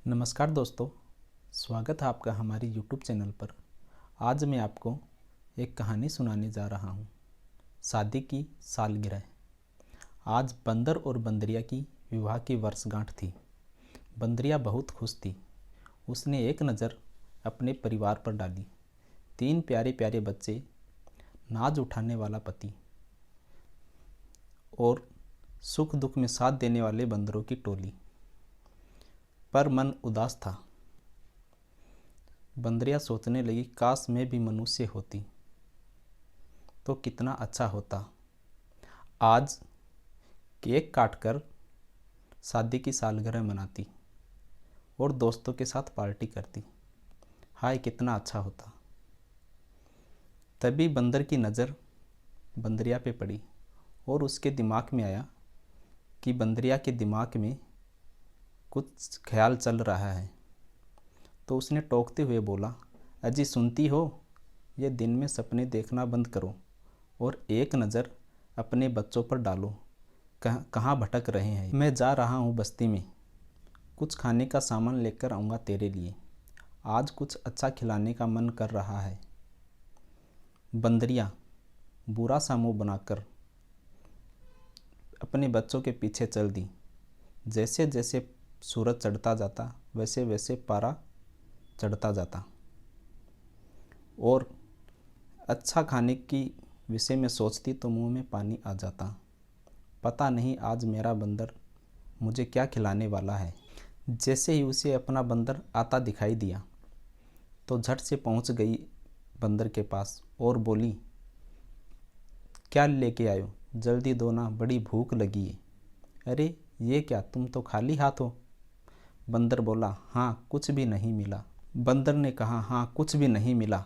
नमस्कार दोस्तों, स्वागत है आपका हमारी YouTube चैनल पर। आज मैं आपको एक कहानी सुनाने जा रहा हूँ। शादी की सालगिरह। आज बंदर और बंदरिया की विवाह की वर्षगांठ थी। बंदरिया बहुत खुश थी। उसने एक नज़र अपने परिवार पर डाली। 3 प्यारे प्यारे बच्चे, नाज उठाने वाला पति और सुख दुख में साथ देने वाले बंदरों की टोली। पर मन उदास था। बंदरिया सोचने लगी, काश मैं भी मनुष्य होती तो कितना अच्छा होता। आज केक काटकर शादी की सालगिरह मनाती और दोस्तों के साथ पार्टी करती। हाय कितना अच्छा होता। तभी बंदर की नज़र बंदरिया पे पड़ी और उसके दिमाग में आया कि बंदरिया के दिमाग में कुछ ख्याल चल रहा है। तो उसने टोकते हुए बोला, अजी सुनती हो, ये दिन में सपने देखना बंद करो और एक नज़र अपने बच्चों पर डालो। कहाँ भटक रहे हैं। मैं जा रहा हूँ बस्ती में, कुछ खाने का सामान लेकर आऊँगा तेरे लिए। आज कुछ अच्छा खिलाने का मन कर रहा है। बंदरिया बुरा सा मुँह बनाकर अपने बच्चों के पीछे चल दी। जैसे जैसे सूरज चढ़ता जाता वैसे वैसे पारा चढ़ता जाता और अच्छा खाने की विषय में सोचती तो मुंह में पानी आ जाता। पता नहीं आज मेरा बंदर मुझे क्या खिलाने वाला है। जैसे ही उसे अपना बंदर आता दिखाई दिया तो झट से पहुंच गई बंदर के पास और बोली, क्या लेके आयो, जल्दी दो ना, बड़ी भूख लगी है। अरे ये क्या, तुम तो खाली हाथ हो। बंदर बोला, हाँ कुछ भी नहीं मिला। बंदर ने कहा, हाँ कुछ भी नहीं मिला,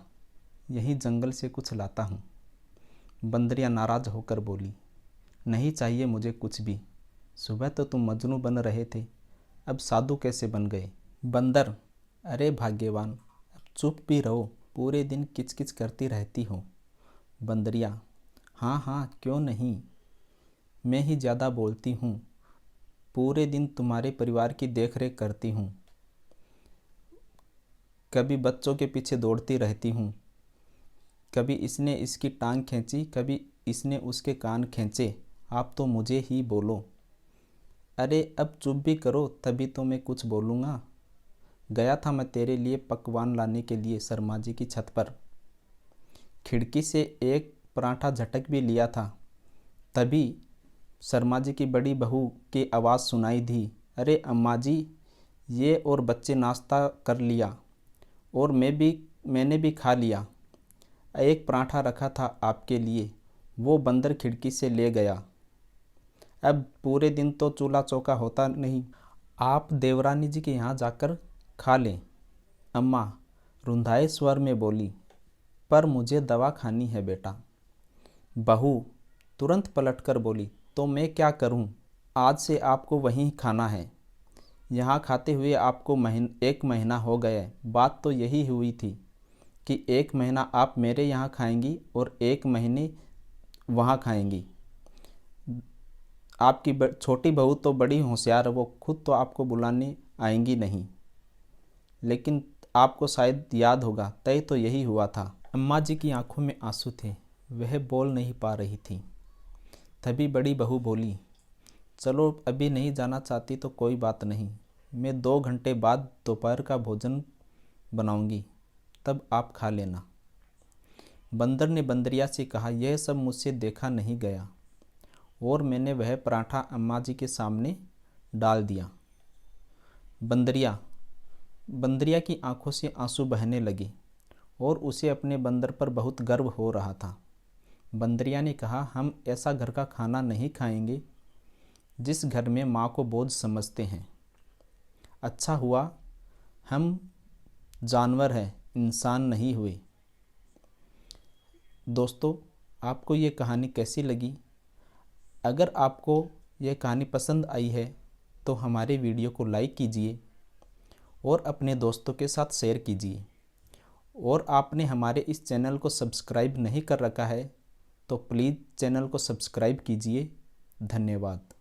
यहीं जंगल से कुछ लाता हूँ। बंदरिया नाराज होकर बोली, नहीं चाहिए मुझे कुछ भी। सुबह तो तुम मजनू बन रहे थे, अब साधु कैसे बन गए। बंदर, अरे भाग्यवान, अब चुप भी रहो, पूरे दिन किचकिच करती रहती हो। बंदरिया, हाँ हाँ क्यों नहीं, मैं ही ज़्यादा बोलती हूँ, पूरे दिन तुम्हारे परिवार की देखरेख करती हूँ। कभी बच्चों के पीछे दौड़ती रहती हूँ, कभी इसने इसकी टांग खींची, कभी इसने उसके कान खींचे, आप तो मुझे ही बोलो। अरे अब चुप भी करो, तभी तो मैं कुछ बोलूँगा। गया था मैं तेरे लिए पकवान लाने के लिए शर्मा जी की छत पर। खिड़की से एक पराठा झटक भी लिया था, तभी शर्मा जी की बड़ी बहू की आवाज़ सुनाई दी, अरे अम्मा जी, ये और बच्चे नाश्ता कर लिया और मैंने भी खा लिया। एक पराठा रखा था आपके लिए, वो बंदर खिड़की से ले गया। अब पूरे दिन तो चूल्हा चौका होता नहीं, आप देवरानी जी के यहाँ जाकर खा लें। अम्मा रुंधाए स्वर में बोली, पर मुझे दवा खानी है बेटा। बहू तुरंत पलटकर बोली, तो मैं क्या करूं, आज से आपको वहीं खाना है। यहाँ खाते हुए आपको 1 महीना हो गया। बात तो यही हुई थी कि 1 महीना आप मेरे यहाँ खाएंगी और 1 महीने वहाँ खाएंगी। आपकी छोटी बहू तो बड़ी होशियार है, वो खुद तो आपको बुलाने आएंगी नहीं, लेकिन आपको शायद याद होगा, तय तो यही हुआ था। अम्मा जी की आंखों में आंसू थे, वह बोल नहीं पा रही थी। तभी बड़ी बहू बोली, चलो अभी नहीं जाना चाहती तो कोई बात नहीं, मैं 2 घंटे बाद दोपहर का भोजन बनाऊंगी, तब आप खा लेना। बंदर ने बंदरिया से कहा, यह सब मुझसे देखा नहीं गया और मैंने वह पराठा अम्मा जी के सामने डाल दिया। बंदरिया की आंखों से आंसू बहने लगे और उसे अपने बंदर पर बहुत गर्व हो रहा था। बंदरिया ने कहा, हम ऐसा घर का खाना नहीं खाएंगे जिस घर में माँ को बोझ समझते हैं। अच्छा हुआ हम जानवर हैं, इंसान नहीं हुए। दोस्तों, आपको ये कहानी कैसी लगी? अगर आपको यह कहानी पसंद आई है तो हमारे वीडियो को लाइक कीजिए और अपने दोस्तों के साथ शेयर कीजिए। और आपने हमारे इस चैनल को सब्सक्राइब नहीं कर रखा है तो प्लीज़ चैनल को सब्सक्राइब कीजिए। धन्यवाद।